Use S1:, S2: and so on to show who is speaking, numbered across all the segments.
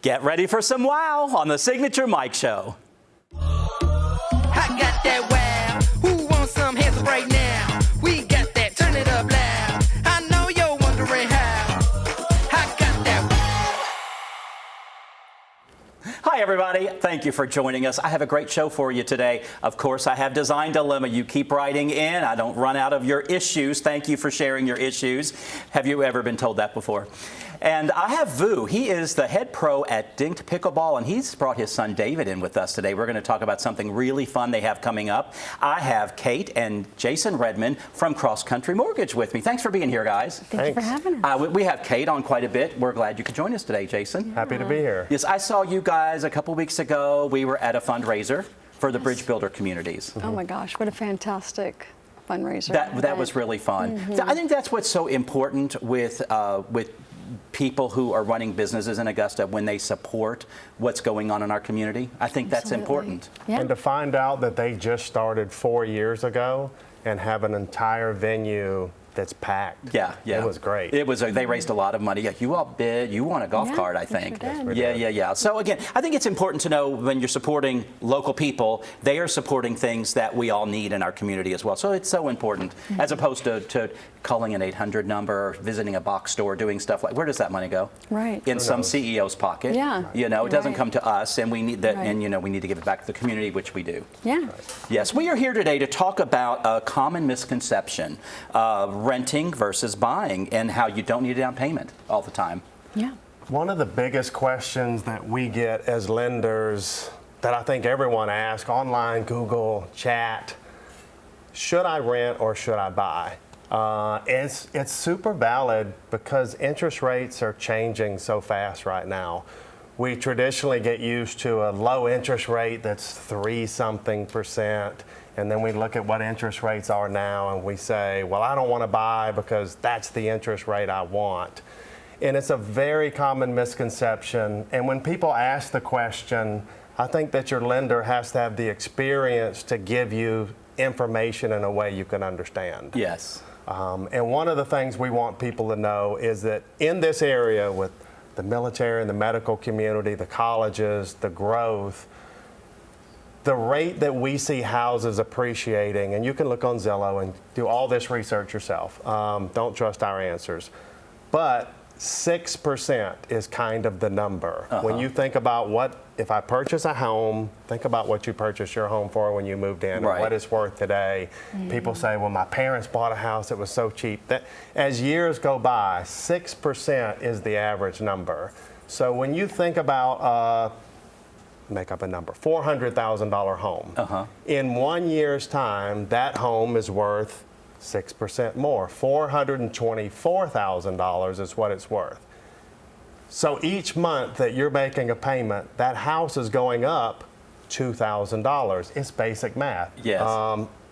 S1: Get ready for some wow on the Signature Mike Show.
S2: I got that wow. Who wants some hands up right now? We got that. Turn it up loud. I know you're wondering how. I got that wow.
S1: Hi, everybody. Thank you for joining us. I have a great show for you today. Of course, I have Design Dilemma. You keep writing in. I don't run out of your issues. Thank you for sharing your issues. Have you ever been told that before? And I have Vu. He is the head pro at Dinked Pickleball, and he's brought his son David in with us today. We're going to talk about something really fun they have coming up. I have Kate and Jason Redmond from Cross Country Mortgage with me. Thanks for being here, guys.
S3: Thank you for having us.
S1: We have Kate on quite a bit. We're glad you could join us today, Jason.
S4: Happy to be here.
S1: Yes, I saw you guys a couple weeks ago. We were at a fundraiser for the Bridge Builder communities.
S3: Oh my gosh, what a fantastic fundraiser.
S1: That was really fun. I think that's what's so important with people who are running businesses in Augusta when they support what's going on in our community. I think that's important.
S3: Yeah.
S4: And to find out that they just started 4 years ago and have an entire venue that's packed.
S1: Yeah.
S4: It was great.
S1: It was. They raised a lot of money. Yeah, you all bid. You won a golf
S3: Yeah,
S1: cart, I
S3: we
S1: think.
S3: sure did.
S4: Yes, we did.
S1: Yeah. So again, I think it's important to know when you're supporting local people, they are supporting things that we all need in our community as well. So it's so important, as opposed to calling an 800 number, or visiting a box store, doing stuff like. Where does that money go?
S3: Right.
S1: In
S4: Who
S1: some
S4: knows?
S1: CEO's pocket.
S3: Yeah.
S1: You know, it doesn't
S3: Right.
S1: come to us, and we need that,
S3: Right.
S1: and we need to give it back to the community, which we do.
S3: Yeah.
S1: Yes, we are here today to talk about a common misconception, renting versus buying, and how you don't need a down payment all the time.
S3: Yeah.
S4: One of the biggest questions that we get as lenders that I think everyone asks online, Google, chat, should I rent or should I buy? It's super valid because interest rates are changing so fast right now. We traditionally get used to a low interest rate that's 3-something%, and then we look at what interest rates are now and we say, well, I don't want to buy because that's the interest rate I want. And it's a very common misconception. And when people ask the question, I think that your lender has to have the experience to give you information in a way you can understand.
S1: Yes.
S4: And one of the things we want people to know is that in this area with the military and the medical community, the colleges, the growth, the rate that we see houses appreciating, and you can look on Zillow and do all this research yourself. Don't trust our answers. But 6% is kind of the number. When you think about if I purchase a home, think about what you purchased your home for when you moved in,
S1: Right.
S4: and what it's worth today. People say, well, my parents bought a house, it was so cheap. That, as years go by, 6% is the average number. So when you think about, make up a number, $400,000 home. In 1 year's time, that home is worth 6% more. $424,000 is what it's worth. So each month that you're making a payment, that house is going up $2,000. It's basic math.
S1: Yes.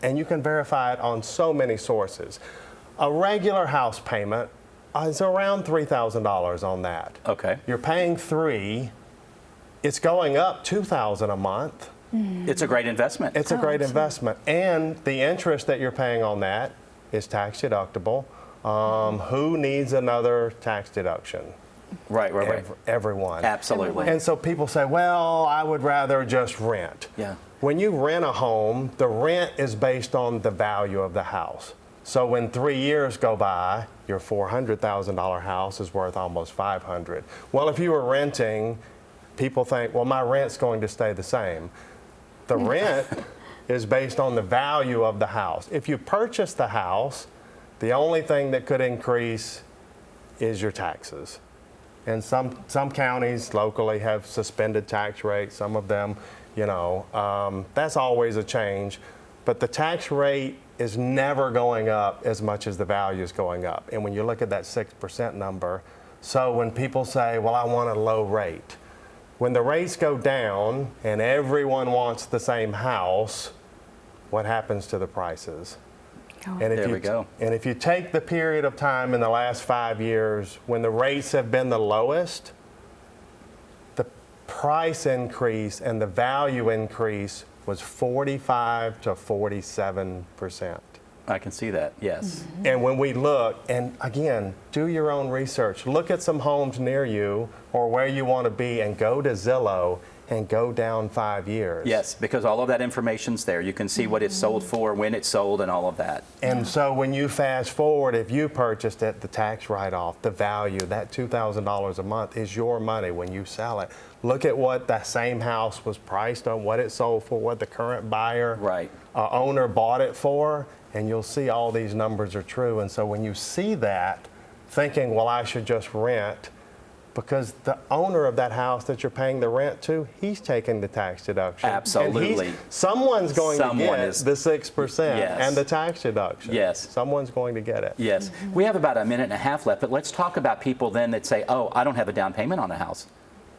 S4: And you can verify it on so many sources. A regular house payment is around $3,000 on that.
S1: Okay.
S4: You're paying $3,000. It's going up $2,000 a month.
S1: It's a great investment.
S4: It's a great investment. And the interest that you're paying on that is tax deductible. Who needs another tax deduction?
S1: Right.
S4: Everyone.
S1: Absolutely.
S4: And so people say, well, I would rather just rent.
S1: Yeah.
S4: When you rent a home, the rent is based on the value of the house. So when 3 years go by, your $400,000 house is worth almost $500,000. Well, if you were renting, people think, well, my rent's going to stay the same. The rent is based on the value of the house. If you purchase the house, the only thing that could increase is your taxes. And some counties locally have suspended tax rates. Some of them, that's always a change. But the tax rate is never going up as much as the value is going up. And when you look at that 6% number, so when people say, well, I want a low rate, when the rates go down and everyone wants the same house, what happens to the prices? And
S1: There we go.
S4: And if you take the period of time in the last 5 years when the rates have been the lowest, the price increase and the value increase was 45 to 47%.
S1: I can see that, yes.
S4: And when we look, and again, do your own research. Look at some homes near you or where you want to be and go to Zillow and go down 5 years.
S1: Yes, because all of that information's there. You can see what it's sold for, when it's sold, and all of that.
S4: And so when you fast forward, if you purchased it, the tax write-off, the value, that $2,000 a month is your money when you sell it. Look at what that same house was priced on, what it sold for, what the current buyer,
S1: Right.
S4: Owner bought it for, and you'll see all these numbers are true. And so when you see that, thinking, well, I should just rent, because the owner of that house that you're paying the rent to, he's taking the tax deduction.
S1: Absolutely.
S4: And someone's going to
S1: Someone
S4: get
S1: is-
S4: the 6%
S1: Yes.
S4: and the tax deduction.
S1: Yes.
S4: Someone's going to get it.
S1: Yes. We have about a minute and a half left, but let's talk about people then that say, oh, I don't have a down payment on a house.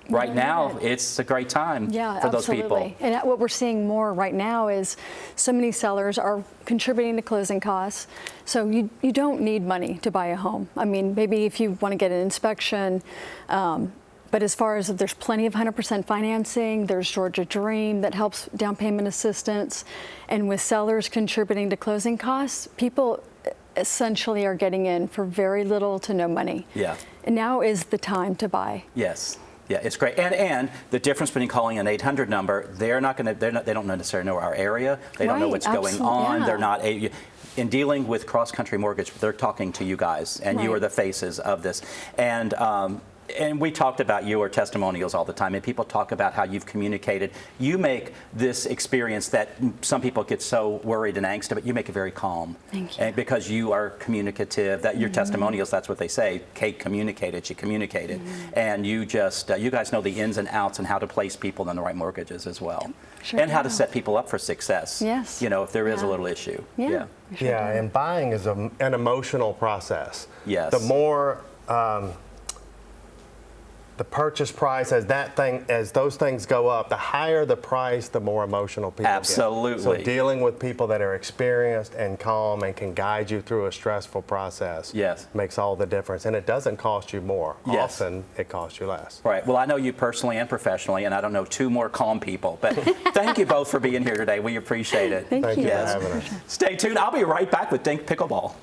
S1: Right now, it's a great time for those people.
S3: Absolutely. And what we're seeing more right now is so many sellers are contributing to closing costs. So you don't need money to buy a home. I mean, maybe if you want to get an inspection, but as far as there's plenty of 100% financing, there's Georgia Dream that helps down payment assistance. And with sellers contributing to closing costs, people essentially are getting in for very little to no money.
S1: Yeah.
S3: And now is the time to buy.
S1: Yes. Yeah, it's great. And the difference between calling an 800 number, they don't necessarily know our area. They don't know
S3: Right,
S1: what's going
S3: absolutely,
S1: on.
S3: yeah.
S1: They're not in dealing with Cross Country Mortgage, they're talking to you guys, and you
S3: Right.
S1: are the faces of this. And we talked about your testimonials all the time, and people talk about how you've communicated. You make this experience that some people get so worried and angsty, but you make it very calm.
S3: Thank you.
S1: And because you are communicative, that your testimonials, that's what they say. Kate communicated, she communicated. And you just, you guys know the ins and outs and how to place people in the right mortgages as well.
S3: Sure
S1: and how to
S3: do.
S1: set people up for success.
S3: Yes.
S1: You know, if there is a
S3: Yeah.
S1: little issue.
S3: Yeah. we sure
S4: Yeah,
S3: do.
S4: and buying is an emotional process.
S1: Yes.
S4: The more the purchase price, as those things go up, the higher the price, the more emotional people
S1: Absolutely.
S4: get. So dealing with people that are experienced and calm and can guide you through a stressful process
S1: Yes.
S4: makes all the difference. And it doesn't cost you more.
S1: Yes.
S4: Often it costs you less.
S1: Right. Well, I know you personally and professionally, and I don't know two more calm people. But thank you both for being here today. We appreciate it.
S3: Thank
S4: Thank you
S3: you.
S4: for
S1: Yes.
S4: having us.
S1: Stay tuned. I'll be right back with Dink Pickleball.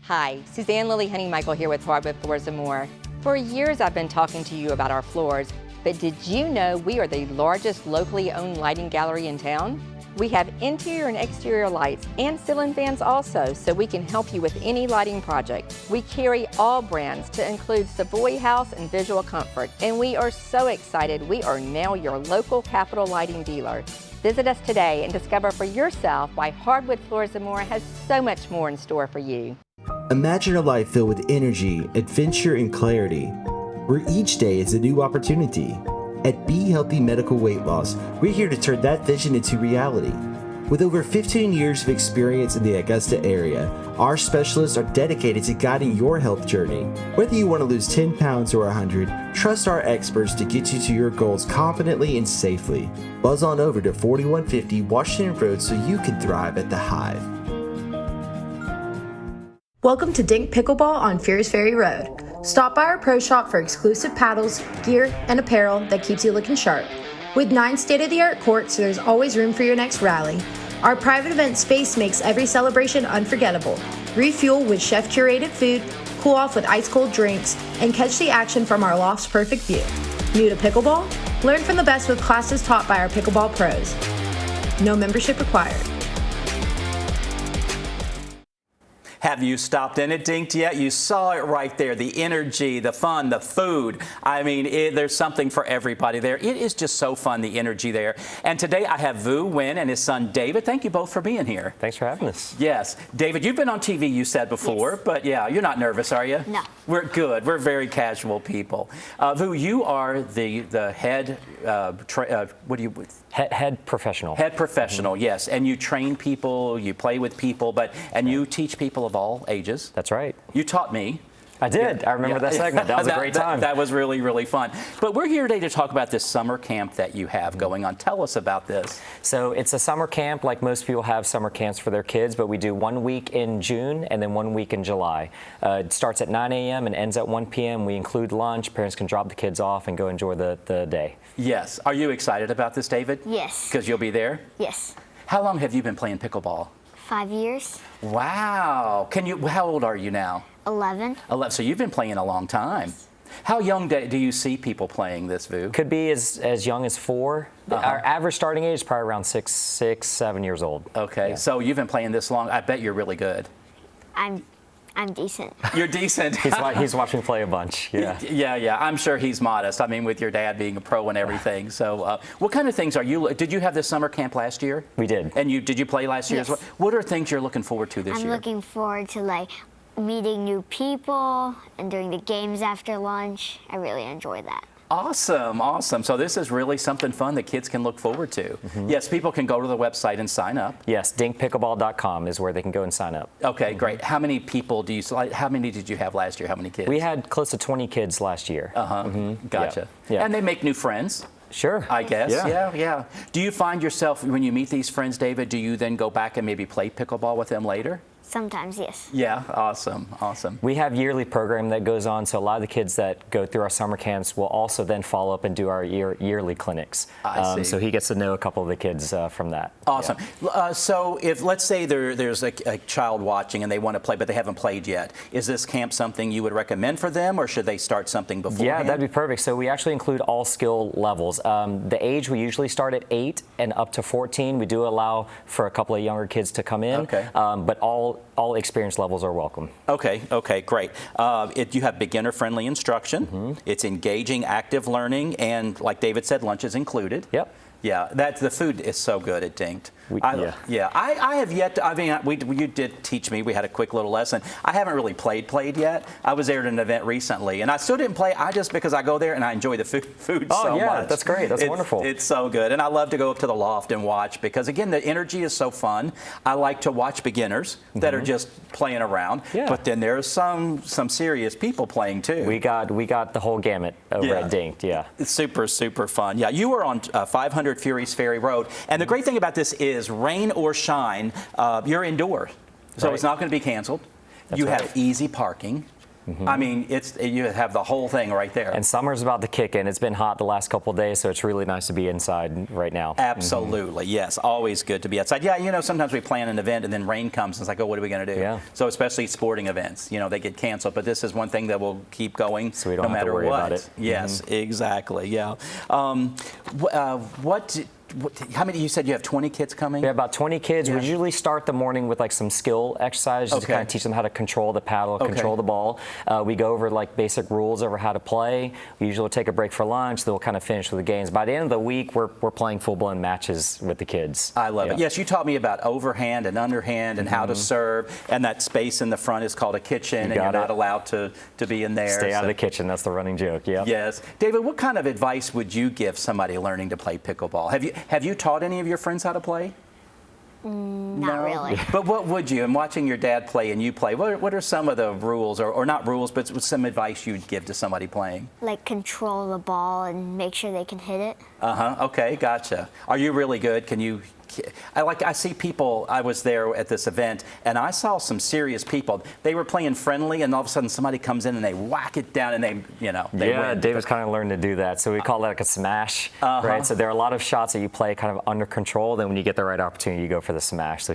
S5: Hi, Suzanne Lily Honey-Michael here with Hardwood Floors & More. For years I've been talking to you about our floors, but did you know we are the largest locally owned lighting gallery in town? We have interior and exterior lights and ceiling fans also, so we can help you with any lighting project. We carry all brands to include Savoy House and Visual Comfort, and we are so excited we are now your local Capital Lighting dealer. Visit us today and discover for yourself why Hardwood Floors & More has so much more in store for you.
S6: Imagine a life filled with energy, adventure, and clarity, where each day is a new opportunity. At Be Healthy Medical Weight Loss, we're here to turn that vision into reality. With over 15 years of experience in the Augusta area, our specialists are dedicated to guiding your health journey. Whether you want to lose 10 pounds or 100, trust our experts to get you to your goals confidently and safely. Buzz on over to 4150 Washington Road so you can thrive at the Hive.
S7: Welcome to Dink Pickleball on Fierce Ferry Road. Stop by our pro shop for exclusive paddles, gear, and apparel that keeps you looking sharp. With 9 state-of-the-art courts, there's always room for your next rally. Our private event space makes every celebration unforgettable. Refuel with chef-curated food, cool off with ice-cold drinks, and catch the action from our loft's perfect view. New to pickleball? Learn from the best with classes taught by our pickleball pros. No membership required.
S1: Have you stopped in at Dinked yet? You saw it right there, the energy, the fun, the food. I mean, there's something for everybody there. It is just so fun, the energy there. And today I have Vu Nguyen and his son David. Thank you both for being here.
S8: Thanks for having us.
S1: Yes. David, you've been on TV, you said before,
S9: Yes.
S1: but yeah, you're not nervous, are you?
S9: No.
S1: We're good. We're very casual people. Vu, you are the head, what do you...
S8: Head professional.
S1: Head professional, yes. And you train people, you play with people, and you teach people of all ages.
S8: That's right.
S1: You taught me.
S8: I did. I remember that segment. That was a great time.
S1: That was really, really fun. But we're here today to talk about this summer camp that you have going on. Tell us about this.
S8: So it's a summer camp, like most people have summer camps for their kids, but we do 1 week in June and then 1 week in July. It starts at 9 a.m. and ends at 1 p.m. We include lunch. Parents can drop the kids off and go enjoy the day.
S1: Yes. Are you excited about this, David?
S9: Yes.
S1: Because you'll be there?
S9: Yes.
S1: How long have you been playing pickleball?
S9: 5 years.
S1: Wow. How old are you now?
S9: 11.
S1: 11. So you've been playing a long time. How young do you see people playing this, Vu?
S8: Could be as young as 4. Our average starting age is probably around 6, 7 years old.
S1: Okay.
S8: Yeah.
S1: So you've been playing this long. I bet you're really good.
S9: I'm decent.
S1: You're decent.
S8: He's watching play a bunch. Yeah.
S1: Yeah. I'm sure he's modest. I mean, with your dad being a pro and everything. So, what kind of things did you have this summer camp last year?
S8: We did.
S1: And did you play last year as well?
S9: Yes.
S1: What are things you're looking forward to this year?
S9: I'm looking forward to meeting new people and doing the games after lunch. I really enjoy that.
S1: Awesome. So this is really something fun that kids can look forward to. Yes, people can go to the website and sign up.
S8: Yes, dinkpickleball.com is where they can go and sign up.
S1: Okay, great. How many people how many did you have last year? How many kids?
S8: We had close to 20 kids last year.
S1: Gotcha.
S8: Yeah.
S1: And they make new friends.
S8: Sure.
S1: I guess.
S8: Yeah.
S1: Yeah. Do you find yourself, when you meet these friends, David, do you then go back and maybe play pickleball with them later?
S9: Sometimes, yes.
S1: Yeah. Awesome.
S8: We have yearly program that goes on, so a lot of the kids that go through our summer camps will also then follow up and do our yearly clinics.
S1: I see.
S8: So he gets to know a couple of the kids from that.
S1: Awesome.
S8: Yeah.
S1: So if, let's say there's a child watching and they want to play, but they haven't played yet, is this camp something you would recommend for them, or should they start something beforehand?
S8: Yeah, that'd be perfect. So we actually include all skill levels. The age, we usually start at 8 and up to 14. We do allow for a couple of younger kids to come in,
S1: Okay.
S8: But all experience levels are welcome.
S1: Okay, great. You have beginner-friendly instruction. It's engaging, active learning, and like David said, lunch is included.
S8: Yep.
S1: Yeah, the food is so good at Dinked.
S8: Yeah.
S1: I have yet to, I mean, you did teach me. We had a quick little lesson. I haven't really played yet. I was there at an event recently, and I still didn't play. just because I go there and I enjoy the food so much.
S8: Oh, yeah, that's great. That's wonderful.
S1: It's so good, and I love to go up to the loft and watch because, again, the energy is so fun. I like to watch beginners that are just playing around, but then there's some serious people playing too.
S8: We got the whole gamut over at Dinked. Yeah.
S1: It's super, super fun. Yeah, you were on 500 Furies Ferry Road, and the great thing about this is rain or shine, you're indoors, so it's not going to be canceled. You have easy parking. I mean, you have the whole thing right there.
S8: And summer's about to kick in. It's been hot the last couple of days, so it's really nice to be inside right now.
S1: Absolutely, yes. Always good to be outside. Yeah, sometimes we plan an event and then rain comes and it's like, oh, what are we going to do?
S8: Yeah.
S1: So especially sporting events, they get canceled. But this is one thing that will keep going
S8: so we don't
S1: no
S8: have
S1: matter
S8: to worry
S1: what.
S8: about it.
S1: Yes, exactly. Yeah. How many? You said you have 20 kids coming?
S8: We have about 20 kids.
S1: Yeah.
S8: We usually start the morning with some skill exercises to kind of teach them how to control the paddle, control the ball. We go over basic rules over how to play. We usually take a break for lunch. Then we'll kind of finish with the games. By the end of the week, we're playing full-blown matches with the kids.
S1: I love it. Yes, you taught me about overhand and underhand and how to serve, and that space in the front is called a kitchen, and you're not allowed to be in there.
S8: Stay out of the kitchen. That's the running joke. Yeah.
S1: Yes, David. What kind of advice would you give somebody learning to play pickleball? Have you taught any of your friends how to play?
S9: Not really.
S1: But what would you, in watching your dad play and you play, what are some of the rules, or not rules, but some advice you'd give to somebody playing?
S9: Control the ball and make sure they can hit it.
S1: Okay, gotcha. Are you really good? Can you? I see people. I was there at this event, and I saw some serious people. They were playing friendly, and all of a sudden somebody comes in and they whack it down, and they win.
S8: David's kind of learned to do that. So we call that a smash, right? So there are a lot of shots that you play kind of under control. Then when you get the right opportunity, you go for the smash. So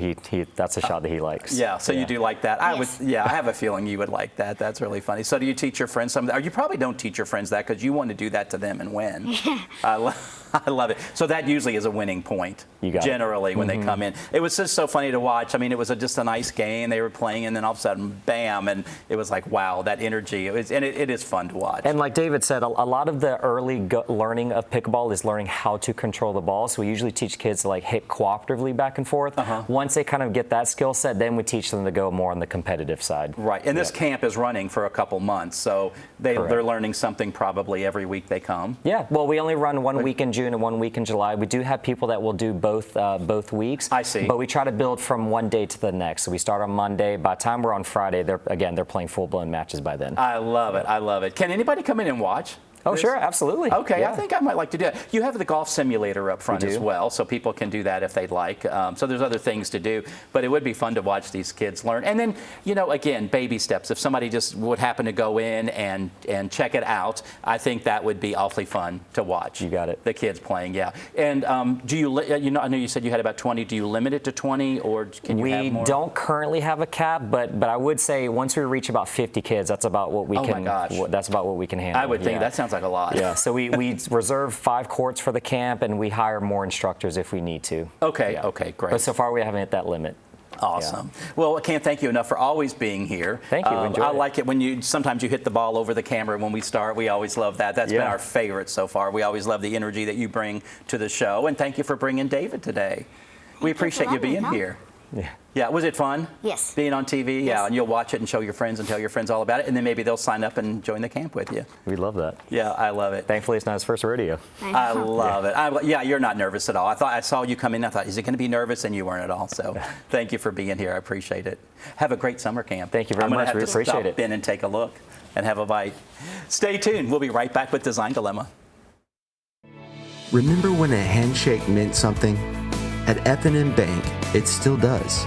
S8: that's a shot that he likes.
S1: Yeah. So you do like that.
S9: Yes.
S1: I have a feeling you would like that. That's really funny. So do you teach your friends something? Or you probably don't teach your friends that because you want to do that to them and win. I love it. So that usually is a winning point.
S8: You got it.
S1: generally when they come in. It was just so funny to watch. I mean, it was just a nice game. They were playing, and then all of a sudden, bam, and it was like, wow, that energy. It is fun to watch.
S8: And like David said, a lot of the early learning of pickleball is learning how to control the ball. So we usually teach kids to like hit cooperatively back and forth. Once they kind of get that skill set, then we teach them to go more on the competitive side.
S1: Right, and this camp is running for a couple months, so they're learning something probably every week they come.
S8: Yeah, well, we only run 1 week in June and 1 week in July. We do have people that will do both weeks.
S1: I see.
S8: But we try to build from one day to the next. So we start on Monday. By the time we're on Friday, they're playing full-blown matches by then.
S1: I love it. I love it. Can anybody come in and watch?
S8: Oh, sure, absolutely.
S1: Okay,
S8: yeah.
S1: I think I might like to do that. You have the golf simulator up front as well, so people can do that if they'd like. So there's other things to do, but it would be fun to watch these kids learn. And then, again, baby steps. If somebody just would happen to go in and check it out, I think that would be awfully fun to watch.
S8: You got it.
S1: The kids playing, yeah. And do you, I know you said you had about 20. Do you limit it to 20, or can you have more?
S8: We don't currently have a cap, but I would say once we reach about 50 kids, that's about what we can.
S1: My gosh.
S8: That's about what we can handle.
S1: I would think that sounds like a lot.
S8: Yeah, so we reserve 5 courts for the camp, and we hire more instructors if we need to.
S1: Okay, okay, great.
S8: But so far we haven't hit that limit.
S1: Awesome. Yeah. Well, I can't thank you enough for always being here.
S8: Thank you. Enjoy
S1: I like it when sometimes you hit the ball over the camera when we start. We always love that. That's been our favorite so far. We always love the energy that you bring to the show. And thank you for bringing David today. We appreciate you being here.
S8: Yeah.
S1: Yeah, was it fun?
S9: Yes.
S1: Being on TV?
S9: Yes.
S1: Yeah, and you'll watch it and show your friends and tell your friends all about it, and then maybe they'll sign up and join the camp with you.
S8: We love that.
S1: Yeah, I love it.
S8: Thankfully, it's not his first rodeo.
S1: I love it. Yeah, you're not nervous at all. I saw you come in, I thought, is it going to be nervous? And you weren't at all. So thank you for being here. I appreciate it. Have a great summer camp.
S8: Thank you very much. We appreciate it.
S1: Stop in and take a look and have a bite. Stay tuned. We'll be right back with Design Dilemma.
S6: Remember when a handshake meant something? At F&M Bank, it still does.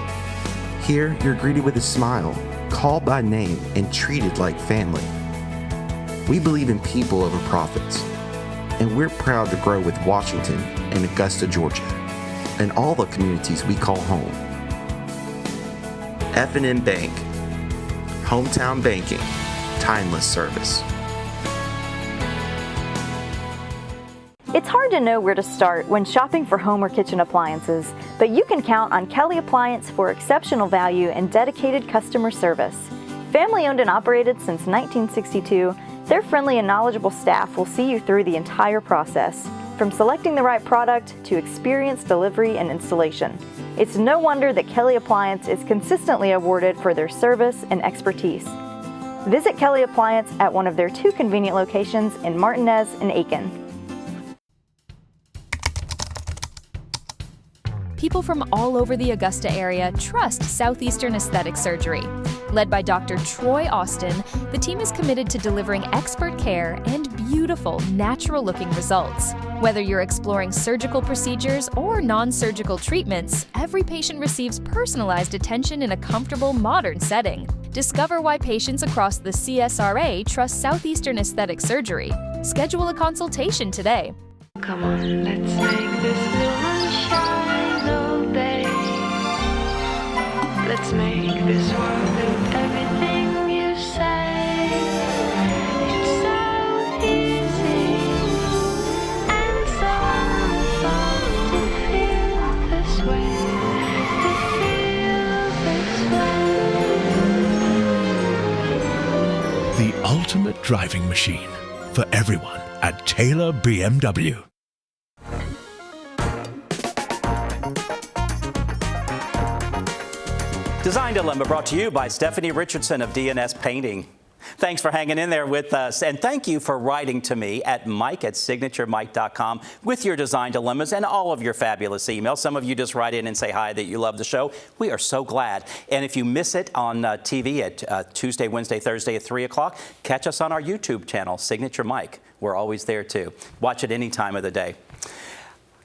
S6: Here, you're greeted with a smile, called by name, and treated like family. We believe in people over profits, and we're proud to grow with Washington and Augusta, Georgia, and all the communities we call home. F&M Bank, hometown banking, timeless service.
S10: It's hard to know where to start when shopping for home or kitchen appliances, but you can count on Kelly Appliance for exceptional value and dedicated customer service. Family owned and operated since 1962, their friendly and knowledgeable staff will see you through the entire process, from selecting the right product to experienced delivery and installation. It's no wonder that Kelly Appliance is consistently awarded for their service and expertise. Visit Kelly Appliance at one of their 2 convenient locations in Martinez and Aiken.
S11: People from all over the Augusta area trust Southeastern Aesthetic Surgery. Led by Dr. Troy Austin, the team is committed to delivering expert care and beautiful, natural-looking results. Whether you're exploring surgical procedures or non-surgical treatments, every patient receives personalized attention in a comfortable, modern setting. Discover why patients across the CSRA trust Southeastern Aesthetic Surgery. Schedule a consultation today.
S12: Come on, let's make this sunshine all day. Let's make this world with everything you say. It's so easy and so fun to feel this way. To feel this way.
S13: The ultimate driving machine for everyone at Taylor BMW.
S1: Design Dilemma brought to you by Stephanie Richardson of DNS Painting. Thanks for hanging in there with us, and thank you for writing to me at mike@signaturemike.com with your design dilemmas and all of your fabulous emails. Some of you just write in and say hi, that you love the show. We are so glad. And if you miss it on TV at Tuesday, Wednesday, Thursday at 3 o'clock, catch us on our YouTube channel, Signature Mike. We're always there too. Watch it any time of the day.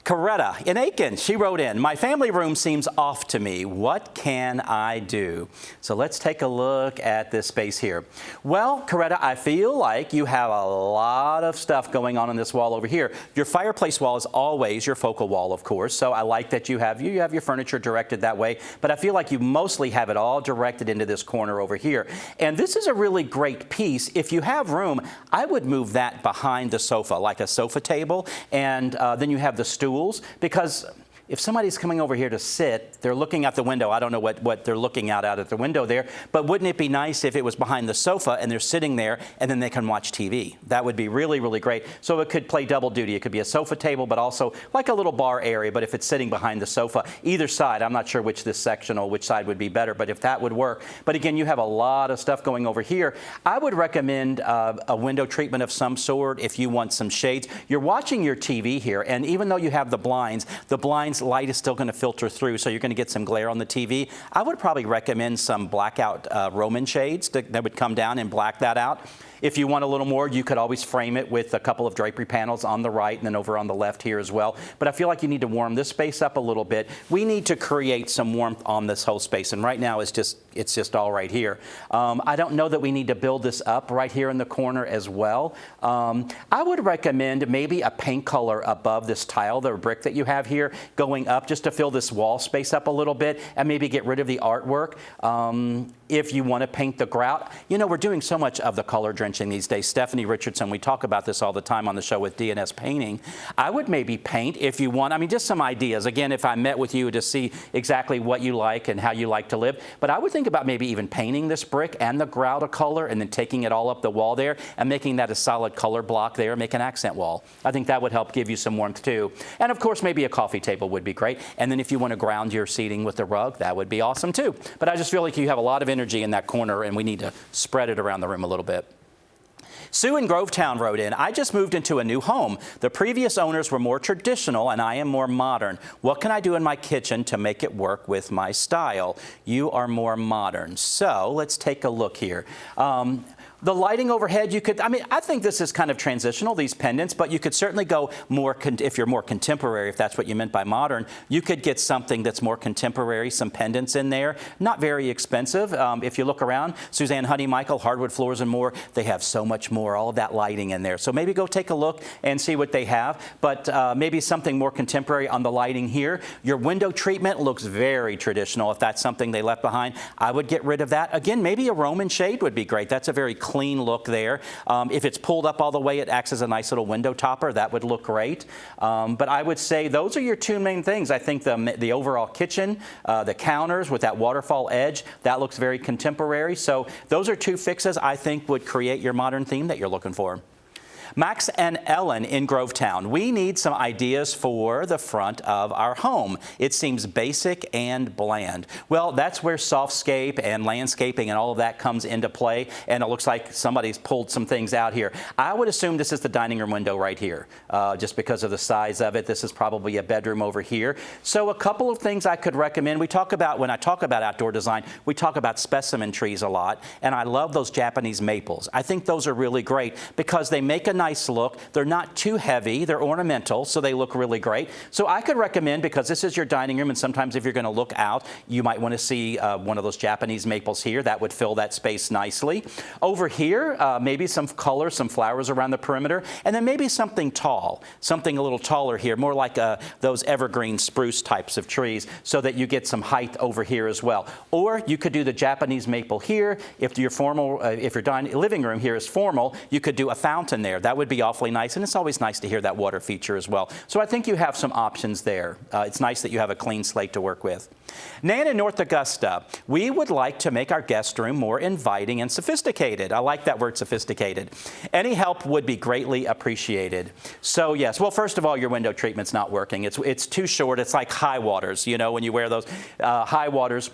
S1: Coretta in Aiken, she wrote in, my family room seems off to me. What can I do? So let's take a look at this space here. Well, Coretta, I feel like you have a lot of stuff going on this wall over here. Your fireplace wall is always your focal wall, of course, so I like that you have your furniture directed that way, but I feel like you mostly have it all directed into this corner over here. And this is a really great piece. If you have room, I would move that behind the sofa, like a sofa table, and then you have the stool, because if somebody's coming over here to sit, they're looking out the window. I don't know what they're looking out at the window there, but wouldn't it be nice if it was behind the sofa and they're sitting there and then they can watch TV? That would be really, really great. So it could play double duty. It could be a sofa table, but also like a little bar area, but if it's sitting behind the sofa, either side, I'm not sure which side would be better, but if that would work. But again, you have a lot of stuff going over here. I would recommend a window treatment of some sort if you want some shades. You're watching your TV here, and even though you have the blinds light is still going to filter through, so you're going to get some glare on the TV. I would probably recommend some blackout Roman shades that would come down and black that out. If you want a little more, you could always frame it with a couple of drapery panels on the right and then over on the left here as well. But I feel like you need to warm this space up a little bit. We need to create some warmth on this whole space, and right now it's just all right here. I don't know that we need to build this up right here in the corner as well. I would recommend maybe a paint color above this tile, the brick that you have here, going up just to fill this wall space up a little bit and maybe get rid of the artwork. If you want to paint the grout, you know, we're doing so much of the color drenching these days. Stephanie Richardson, we talk about this all the time on the show with DNS Painting. I would maybe paint if you want. I mean, just some ideas. Again, if I met with you to see exactly what you like and how you like to live. But I would think about maybe even painting this brick and the grout a color and then taking it all up the wall there and making that a solid color block there, make an accent wall. I think that would help give you some warmth too. And of course, maybe a coffee table would be great. And then if you want to ground your seating with the rug, that would be awesome too. But I just feel like you have a lot of energy in that corner and we need to spread it around the room a little bit. Sue in Grovetown wrote in, I just moved into a new home. The previous owners were more traditional and I am more modern. What can I do in my kitchen to make it work with my style? You are more modern. So let's take a look here. The lighting overhead, you could, I mean, I think this is kind of transitional, these pendants, but you could certainly go more, if you're more contemporary, if that's what you meant by modern, you could get something that's more contemporary, some pendants in there, not very expensive. If you look around, Suzanne Honeymichael, Hardwood Floors and More, they have so much more, all of that lighting in there. So maybe go take a look and see what they have, but maybe something more contemporary on the lighting here. Your window treatment looks very traditional. If that's something they left behind, I would get rid of that. Again, maybe a Roman shade would be great. That's a very clean look there. If it's pulled up all the way, it acts as a nice little window topper. That would look great. But I would say those are your two main things. I think the overall kitchen, the counters with that waterfall edge, that looks very contemporary. So those are two fixes I think would create your modern theme that you're looking for. Max and Ellen in Grovetown, we need some ideas for the front of our home. It seems basic and bland. Well, that's where softscape and landscaping and all of that comes into play, and it looks like somebody's pulled some things out here. I would assume this is the dining room window right here, just because of the size of it. This is probably a bedroom over here. So a couple of things I could recommend. When I talk about outdoor design, we talk about specimen trees a lot, and I love those Japanese maples. I think those are really great because they make a nice look. They're not too heavy. They're ornamental, so they look really great. So I could recommend, because this is your dining room, and sometimes if you're going to look out, you might want to see one of those Japanese maples here. That would fill that space nicely. Over here, maybe some color, some flowers around the perimeter, and then maybe something tall, something a little taller here, more like those evergreen spruce types of trees, so that you get some height over here as well. Or you could do the Japanese maple here. If your living room here is formal, you could do a fountain there. That would be awfully nice, and it's always nice to hear that water feature as well. So I think you have some options there. It's nice that you have a clean slate to work with. Nan in North Augusta, we would like to make our guest room more inviting and sophisticated. I like that word, sophisticated. Any help would be greatly appreciated. So yes, well, first of all, your window treatment's not working. It's too short. It's like high waters, you know, when you wear those high waters.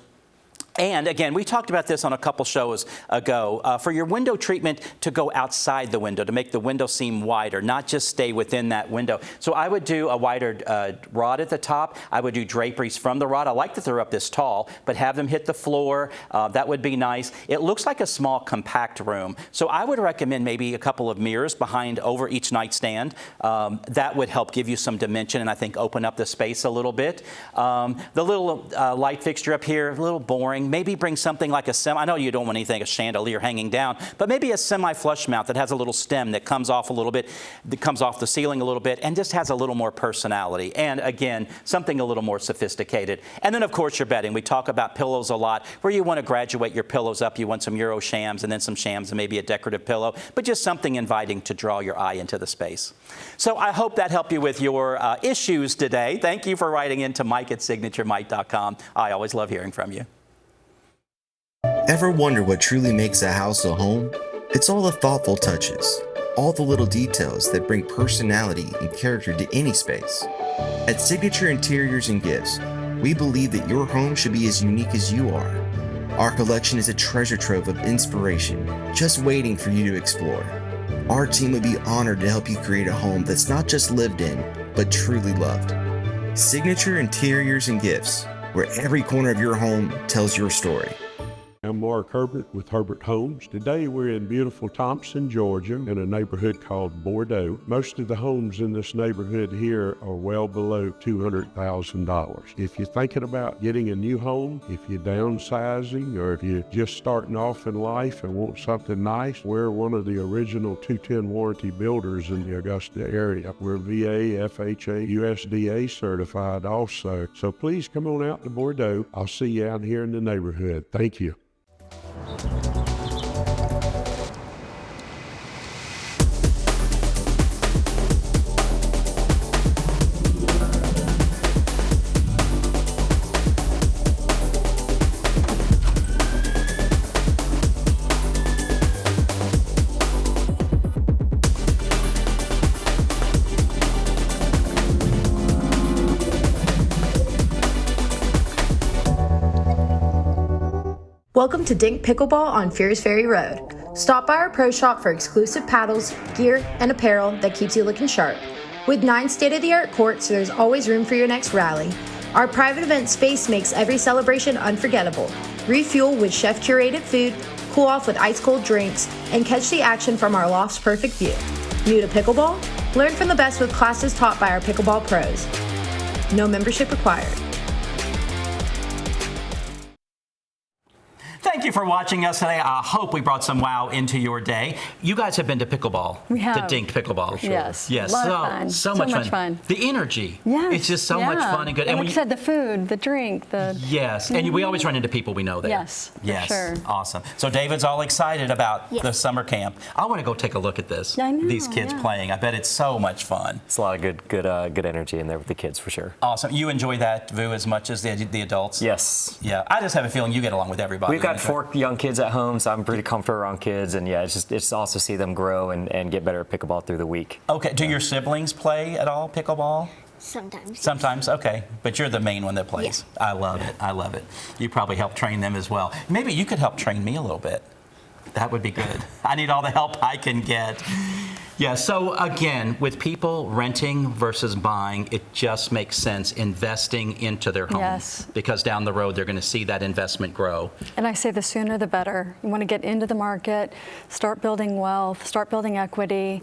S1: And again, we talked about this on a couple shows ago, for your window treatment to go outside the window, to make the window seem wider, not just stay within that window. So I would do a wider rod at the top. I would do draperies from the rod. I like that they're up this tall, but have them hit the floor. That would be nice. It looks like a small, compact room. So I would recommend maybe a couple of mirrors behind over each nightstand. That would help give you some dimension and I think open up the space a little bit. The little light fixture up here, a little boring. maybe bring something like a I know you don't want anything, a chandelier hanging down, but maybe a semi-flush mount that has a little stem that comes off a little bit, that comes off the ceiling a little bit, and just has a little more personality. And again, something a little more sophisticated. And then, of course, your bedding. We talk about pillows a lot, where you want to graduate your pillows up. You want some Euro shams and then some shams and maybe a decorative pillow, but just something inviting to draw your eye into the space. So I hope that helped you with your issues today. Thank you for writing in to Mike@signaturemike.com. I always love hearing from you.
S6: Ever wonder what truly makes a house a home? It's all the thoughtful touches, all the little details that bring personality and character to any space. At Signature Interiors and Gifts, we believe that your home should be as unique as you are. Our collection is a treasure trove of inspiration, just waiting for you to explore. Our team would be honored to help you create a home that's not just lived in, but truly loved. Signature Interiors and Gifts, where every corner of your home tells your story.
S14: I'm Mark Herbert with Herbert Homes. Today we're in beautiful Thompson, Georgia, in a neighborhood called Bordeaux. Most of the homes in this neighborhood here are well below $200,000. If you're thinking about getting a new home, if you're downsizing, or if you're just starting off in life and want something nice, we're one of the original 210 warranty builders in the Augusta area. We're VA, FHA, USDA certified also. So please come on out to Bordeaux. I'll see you out here in the neighborhood. Thank you.
S7: Welcome to Dink Pickleball on Fierce Ferry Road. Stop by our pro shop for exclusive paddles, gear, and apparel that keeps you looking sharp. With 9 state-of-the-art courts, there's always room for your next rally. Our private event space makes every celebration unforgettable. Refuel with chef-curated food, cool off with ice-cold drinks, and catch the action from our loft's perfect view. New to pickleball? Learn from the best with classes taught by our pickleball pros. No membership required.
S1: Thank you for watching us today. I hope we brought some wow into your day. You guys have been to pickleball.
S3: We have.
S1: To Dink Pickleball.
S3: Sure. Yes.
S1: Yes.
S3: A lot of fun.
S1: So much fun. The energy.
S3: Yes.
S1: It's just so much fun and good.
S3: And like you said, the food, the drink, the...
S1: Yes. And we always run into people we know there.
S3: Yes.
S1: Yes.
S3: For sure.
S1: Awesome. So David's all excited about the summer camp. I want to go take a look at this.
S3: I know,
S1: these kids playing. I bet it's so much fun.
S8: It's a lot of good energy in there with the kids for sure.
S1: Awesome. You enjoy that, Vu, as much as the adults?
S8: Yes.
S1: Yeah. I just have a feeling you get along with everybody.
S8: We've got 4 young kids at home, so I'm pretty comfortable around kids, and it's awesome to see them grow and get better at pickleball through the week.
S1: Okay, do your siblings play at all pickleball?
S9: Sometimes.
S1: Sometimes, okay. But you're the main one that plays. Yeah. I love it. I love it. You probably help train them as well. Maybe you could help train me a little bit. That would be good. I need all the help I can get. Yeah, so again, with people renting versus buying, it just makes sense investing into their home.
S3: Yes.
S1: Because down the road, they're going to see that investment grow.
S3: And I say the sooner the better. You want to get into the market, start building wealth, start building equity.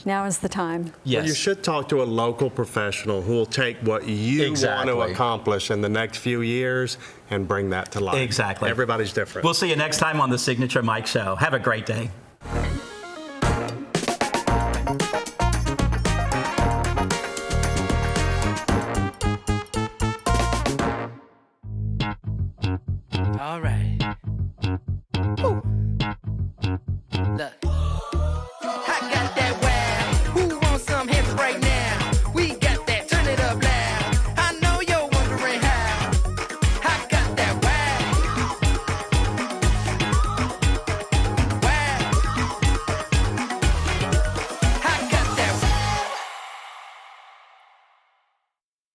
S3: Now is the time.
S1: Yes.
S4: Well, you should talk to a local professional who will take what you want to accomplish in the next few years and bring that to life.
S1: Exactly.
S4: Everybody's different.
S1: We'll see you next time on the Signature Mike Show. Have a great day.
S2: All right.